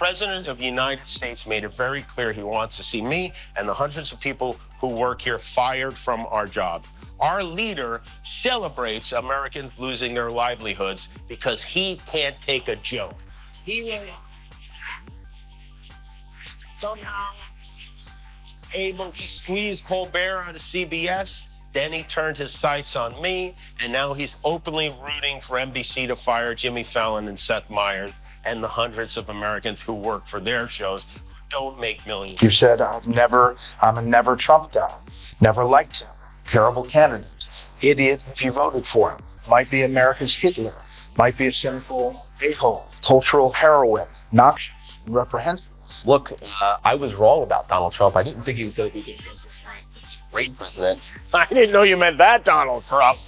President of the United States made it very clear he wants to see me and the hundreds of people who work here fired from our jobs. Our leader celebrates Americans losing their livelihoods because he can't take a joke. He was somehow able to squeeze Colbert out of CBS. Then he turned his sights on me, and now he's openly rooting for NBC to fire Jimmy Fallon and Seth Meyers and the hundreds of Americans who work for their shows who don't make millions. You said, I'm a never Trump guy, never liked him, terrible candidate, idiot if you voted for him, might be America's Hitler, might be a cynical a-hole, cultural heroine, noxious, reprehensible. Look, I was wrong about Donald Trump. I didn't think he was going to be a great president. I didn't know you meant that, Donald Trump.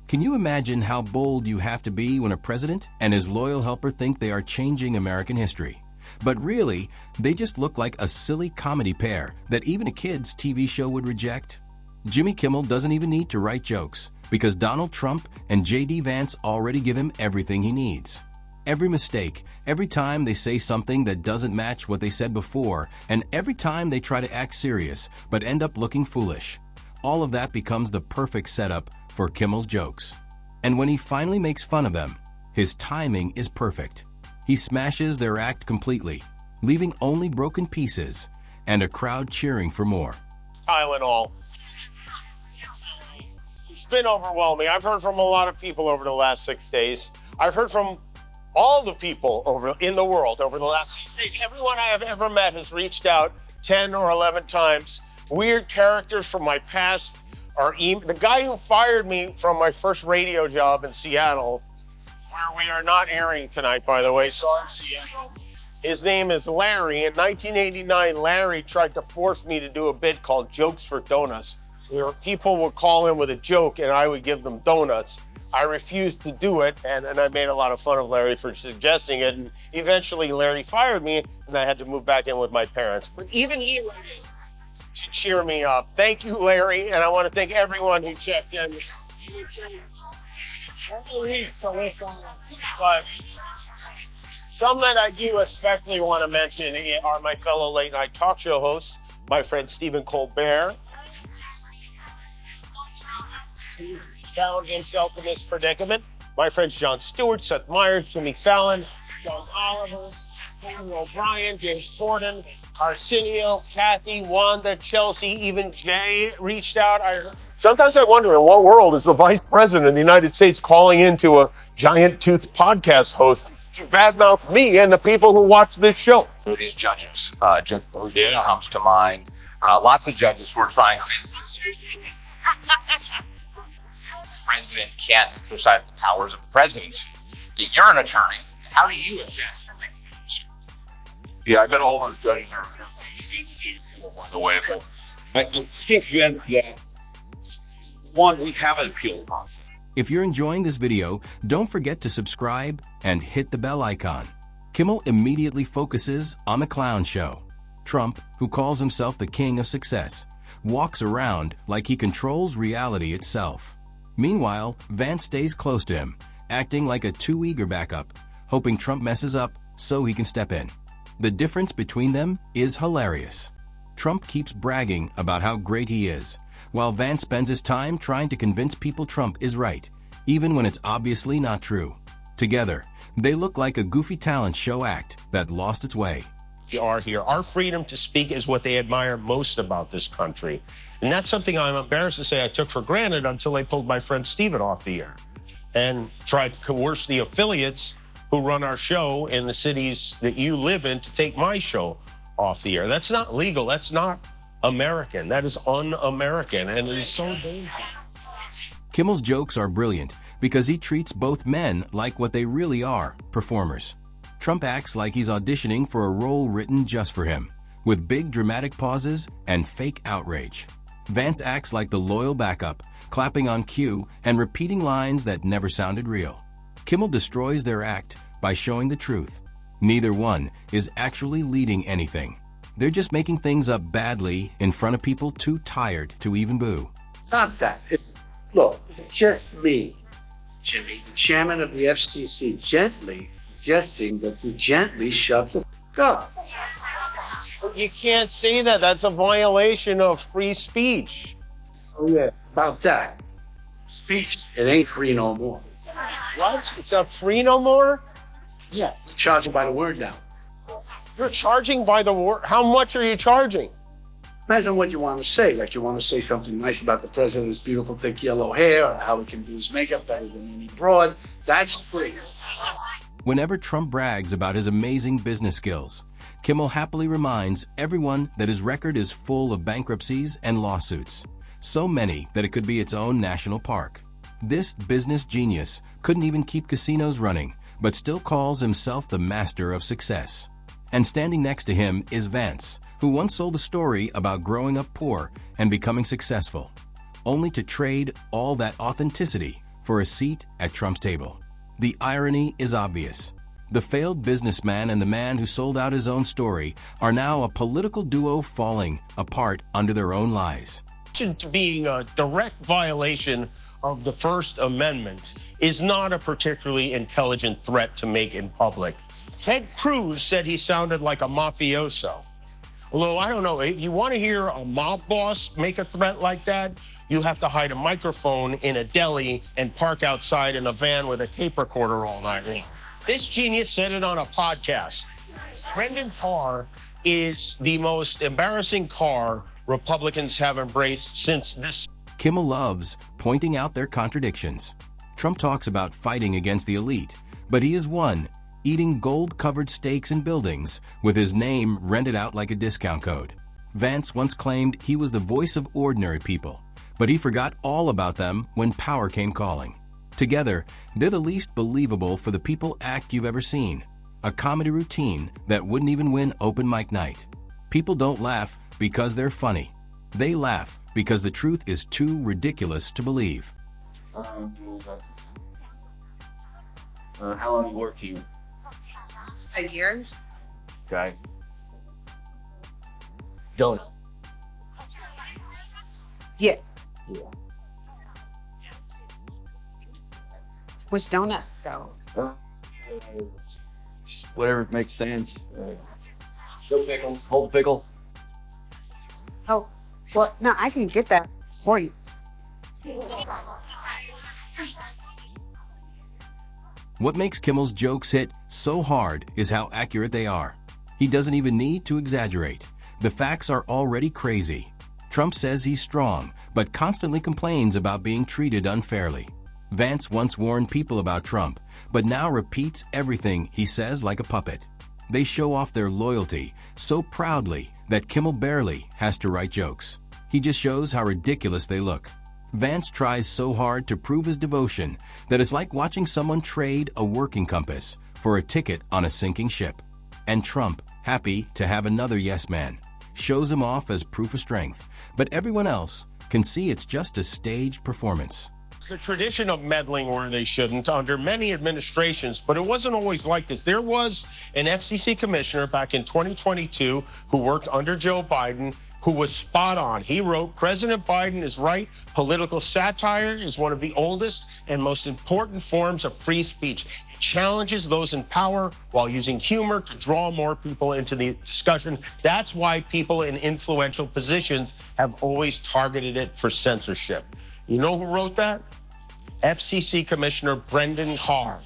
Can you imagine how bold you have to be when a president and his loyal helper think they are changing American history? But really, they just look like a silly comedy pair that even a kid's TV show would reject. Jimmy Kimmel doesn't even need to write jokes because Donald Trump and JD Vance already give him everything he needs. Every mistake, every time they say something that doesn't match what they said before, and every time they try to act serious but end up looking foolish, all of that becomes the perfect setup for Kimmel's jokes. And when he finally makes fun of them, his timing is perfect. He smashes their act completely, leaving only broken pieces and a crowd cheering for more. Tylenol. It's been overwhelming. I've heard from a lot of people over the last 6 days. I've heard from all the people in the world over the last 6 days. Everyone I have ever met has reached out 10 or 11 times. Weird characters from my past. The guy who fired me from my first radio job in Seattle, where we are not airing tonight, by the way, sorry, Seattle. His name is Larry. In 1989, Larry tried to force me to do a bit called Jokes for Donuts, where people would call in with a joke and I would give them donuts. I refused to do it, and I made a lot of fun of Larry for suggesting it, and eventually Larry fired me, and I had to move back in with my parents. But even he to cheer me up. Thank you, Larry, and I want to thank everyone who checked in. But some that I do especially want to mention are my fellow late night talk show hosts, my friend Stephen Colbert, who found himself in this predicament, my friends Jon Stewart, Seth Meyers, Jimmy Fallon, John Oliver, Henry O'Brien, James Corden, Arsenio, Kathy, Wanda, Chelsea, even Jay reached out. Sometimes I wonder in what world is the vice president of the United States calling into a giant tooth podcast host to badmouth me and the people who watch this show. These judges, Judge Boudin comes to mind. Lots of judges were trying. The president can't exercise the powers of the presidency. You're an attorney. How do you adjust? Yeah, I bet all those judges are the way. I think that one we haven't appealed on. If you're enjoying this video, don't forget to subscribe and hit the bell icon. Kimmel immediately focuses on the clown show. Trump, who calls himself the king of success, walks around like he controls reality itself. Meanwhile, Vance stays close to him, acting like a too eager backup, hoping Trump messes up so he can step in. The difference between them is hilarious. Trump keeps bragging about how great he is, while Vance spends his time trying to convince people Trump is right, even when it's obviously not true. Together, they look like a goofy talent show act that lost its way. We are here. Our freedom to speak is what they admire most about this country. And that's something I'm embarrassed to say I took for granted until I pulled my friend Stephen off the air and tried to coerce the affiliates who run our show in the cities that you live in to take my show off the air. That's not legal. That's not American. That is un-American, and it is so dangerous. Kimmel's jokes are brilliant because he treats both men like what they really are, performers. Trump acts like he's auditioning for a role written just for him, with big dramatic pauses and fake outrage. Vance acts like the loyal backup, clapping on cue and repeating lines that never sounded real. Kimmel destroys their act by showing the truth. Neither one is actually leading anything. They're just making things up badly in front of people too tired to even boo. Not that. Look, it's just me, Jimmy, the chairman of the FCC, gently suggesting that you gently shut the f up. You can't say that. That's a violation of free speech. Oh, yeah. About that. Speech, it ain't free no more. What? It's not free no more? Yeah. Charging by the word now. You're charging by the word. How much are you charging? Imagine what you want to say. Like you want to say something nice about the president's beautiful thick yellow hair, or how he can do his makeup better than any broad. That's free. Whenever Trump brags about his amazing business skills, Kimmel happily reminds everyone that his record is full of bankruptcies and lawsuits, so many that it could be its own national park. This business genius couldn't even keep casinos running, but still calls himself the master of success. And standing next to him is Vance, who once sold a story about growing up poor and becoming successful, only to trade all that authenticity for a seat at Trump's table. The irony is obvious. The failed businessman and the man who sold out his own story are now a political duo falling apart under their own lies. Being a direct violation of the First Amendment is not a particularly intelligent threat to make in public. Ted Cruz said he sounded like a mafioso. Although, I don't know, if you want to hear a mob boss make a threat like that, you have to hide a microphone in a deli and park outside in a van with a tape recorder all night long. This genius said it on a podcast. Brendan Carr is the most embarrassing car Republicans have embraced since this. Kimmel loves pointing out their contradictions. Trump talks about fighting against the elite, but he is one eating gold-covered steaks in buildings with his name rented out like a discount code. Vance once claimed he was the voice of ordinary people, but he forgot all about them when power came calling. Together, they're the least believable for the people act you've ever seen, a comedy routine that wouldn't even win open mic night. People don't laugh because they're funny. They laugh because the truth is too ridiculous to believe. How long have you worked here? A year? Okay. Donut. Yeah. Yeah. Which donut, though? Whatever makes sense. No pickle. Hold the pickle. Oh, well, no, I can get that for you. What makes Kimmel's jokes hit so hard is how accurate they are. He doesn't even need to exaggerate. The facts are already crazy. Trump says he's strong, but constantly complains about being treated unfairly. Vance once warned people about Trump, but now repeats everything he says like a puppet. They show off their loyalty so proudly that Kimmel barely has to write jokes. He just shows how ridiculous they look. Vance tries so hard to prove his devotion that it's like watching someone trade a working compass for a ticket on a sinking ship. And Trump, happy to have another yes man, shows him off as proof of strength, but everyone else can see it's just a staged performance. The tradition of meddling where they shouldn't under many administrations, but it wasn't always like this. There was an FCC commissioner back in 2022 who worked under Joe Biden who was spot on. He wrote, "President Biden is right. Political satire is one of the oldest and most important forms of free speech. It challenges those in power while using humor to draw more people into the discussion. That's why people in influential positions have always targeted it for censorship." You know who wrote that? FCC Commissioner Brendan Carr.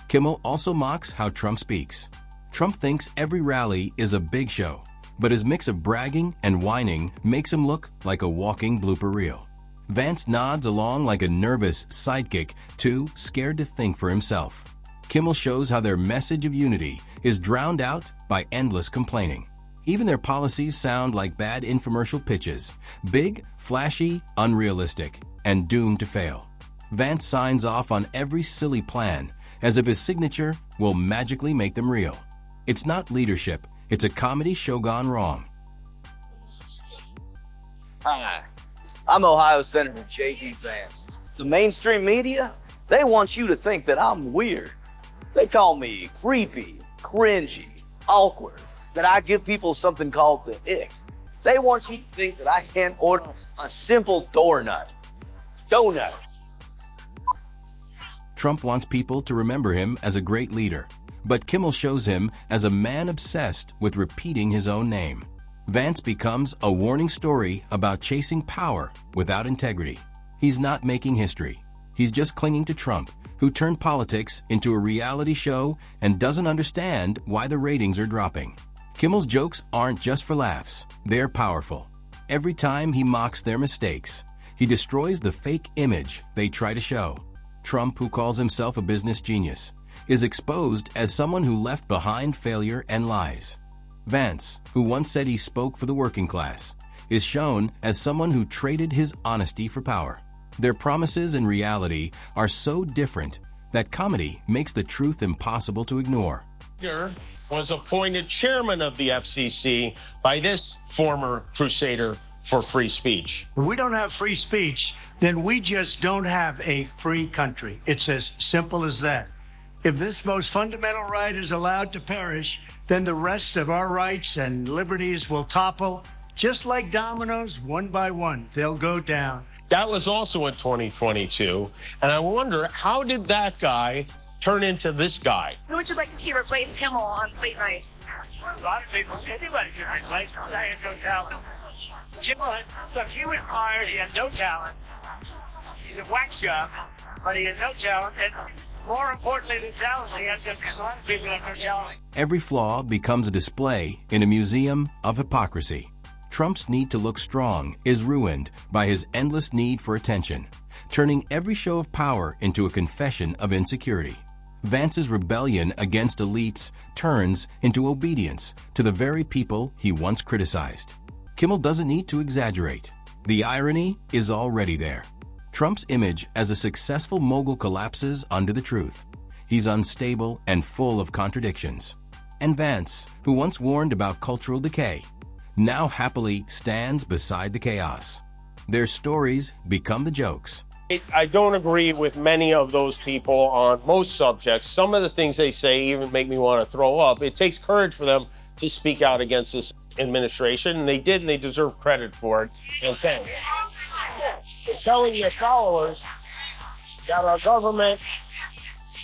Kimmel also mocks how Trump speaks. Trump thinks every rally is a big show, but his mix of bragging and whining makes him look like a walking blooper reel. Vance nods along like a nervous sidekick, too scared to think for himself. Kimmel shows how their message of unity is drowned out by endless complaining. Even their policies sound like bad infomercial pitches, big, flashy, unrealistic, and doomed to fail. Vance signs off on every silly plan as if his signature will magically make them real. It's not leadership, it's a comedy show gone wrong. Hi, I'm Ohio Senator JD Vance. The mainstream media, they want you to think that I'm weird. They call me creepy, cringy, awkward, that I give people something called the ick. They want you to think that I can't order a simple donut. Trump wants people to remember him as a great leader, But Kimmel shows him as a man obsessed with repeating his own name. Vance becomes a warning story about chasing power without integrity. He's not making history. He's just clinging to Trump, who turned politics into a reality show and doesn't understand why the ratings are dropping. Kimmel's jokes aren't just for laughs. They're powerful. Every time he mocks their mistakes, he destroys the fake image they try to show. Trump, who calls himself a business genius, is exposed as someone who left behind failure and lies. Vance, who once said he spoke for the working class, is shown as someone who traded his honesty for power. Their promises and reality are so different that comedy makes the truth impossible to ignore. Was appointed chairman of the FCC by this former crusader for free speech. If we don't have free speech, then we just don't have a free country. It's as simple as that. If this most fundamental right is allowed to perish, then the rest of our rights and liberties will topple, just like dominoes, one by one. They'll go down. That was also in 2022. And I wonder, how did that guy turn into this guy? Who would you like to see replace Kimmel on late night? A lot of people, anybody can replace him. I have no talent. Kimmel, look, he was hired, he had no talent. He's a whack job, but he has no talent. And more importantly than talent, he has a lot of people have no talent. Every flaw becomes a display in a museum of hypocrisy. Trump's need to look strong is ruined by his endless need for attention, turning every show of power into a confession of insecurity. Vance's rebellion against elites turns into obedience to the very people he once criticized. Kimmel doesn't need to exaggerate. The irony is already there. Trump's image as a successful mogul collapses under the truth. He's unstable and full of contradictions. And Vance, who once warned about cultural decay, now happily stands beside the chaos. Their stories become the jokes. I don't agree with many of those people on most subjects. Some of the things they say even make me want to throw up. It takes courage for them to speak out against this administration, and they did, and they deserve credit for it. And thanks. Telling your followers that our government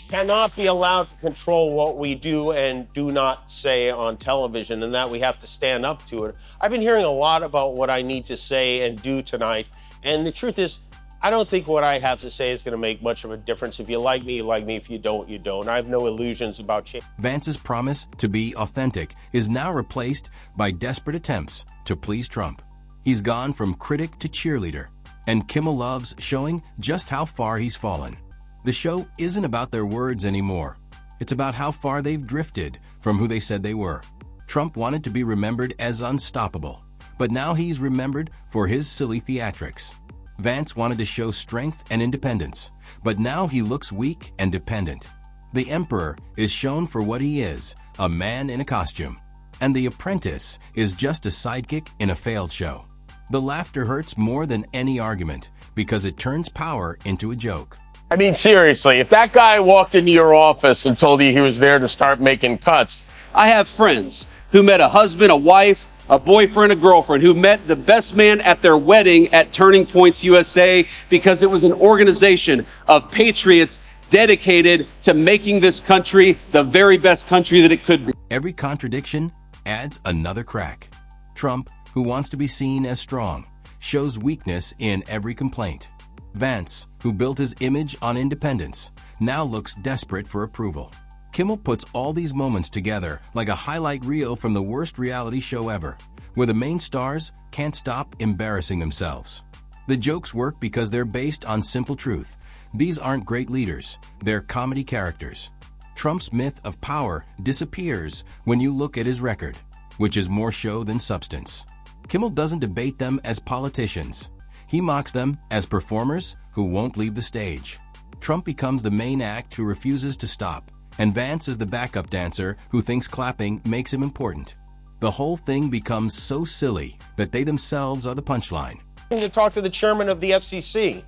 cannot be allowed to control what we do and do not say on television, and that we have to stand up to it. I've been hearing a lot about what I need to say and do tonight, and the truth is, I don't think what I have to say is going to make much of a difference. If you like me, you like me. If you don't, you don't. I have no illusions about change. Vance's promise to be authentic is now replaced by desperate attempts to please Trump. He's gone from critic to cheerleader, and Kimmel loves showing just how far he's fallen. The show isn't about their words anymore. It's about how far they've drifted from who they said they were. Trump wanted to be remembered as unstoppable, but now he's remembered for his silly theatrics. Vance wanted to show strength and independence, but now he looks weak and dependent. The emperor is shown for what he is, a man in a costume. And the apprentice is just a sidekick in a failed show. The laughter hurts more than any argument because it turns power into a joke. I mean, seriously, if that guy walked into your office and told you he was there to start making cuts. I have friends who met a husband, a wife, a boyfriend, a girlfriend, who met the best man at their wedding at Turning Points USA because it was an organization of patriots dedicated to making this country the very best country that it could be. Every contradiction adds another crack. Trump, who wants to be seen as strong, shows weakness in every complaint. Vance, who built his image on independence, now looks desperate for approval. Kimmel puts all these moments together like a highlight reel from the worst reality show ever, where the main stars can't stop embarrassing themselves. The jokes work because they're based on simple truth. These aren't great leaders, they're comedy characters. Trump's myth of power disappears when you look at his record, which is more show than substance. Kimmel doesn't debate them as politicians. He mocks them as performers who won't leave the stage. Trump becomes the main act who refuses to stop, and Vance is the backup dancer who thinks clapping makes him important. The whole thing becomes so silly that they themselves are the punchline. To talk to the chairman of the FCC.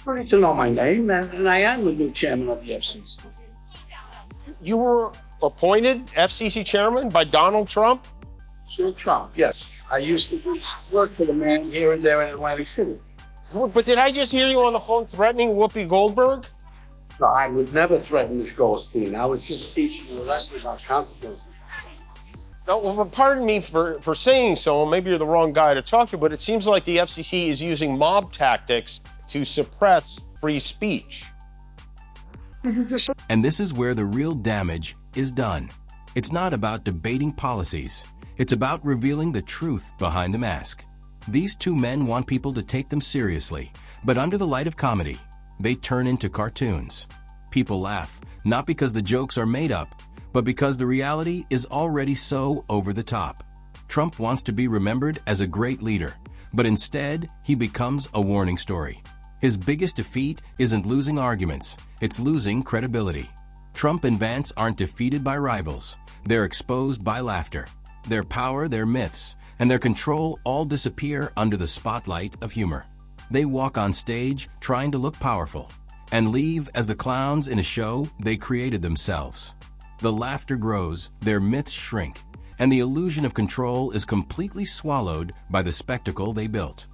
You need to know my name, and I am the new chairman of the FCC. You were appointed FCC chairman by Donald Trump? Sir Trump, yes. I used to work for the man here and there in Atlantic City. But did I just hear you on the phone threatening Whoopi Goldberg? No, I would never threaten Ms. Goldstein. I was just teaching the lesson about consequences. No, well, pardon me for saying so, and maybe you're the wrong guy to talk to, but it seems like the FCC is using mob tactics to suppress free speech. And this is where the real damage is done. It's not about debating policies. It's about revealing the truth behind the mask. These two men want people to take them seriously, but under the light of comedy, they turn into cartoons. People laugh, not because the jokes are made up, but because the reality is already so over the top. Trump wants to be remembered as a great leader, but instead, he becomes a warning story. His biggest defeat isn't losing arguments, it's losing credibility. Trump and Vance aren't defeated by rivals, they're exposed by laughter. Their power, their myths, and their control all disappear under the spotlight of humor. They walk on stage trying to look powerful, and leave as the clowns in a show they created themselves. The laughter grows, their myths shrink, and the illusion of control is completely swallowed by the spectacle they built.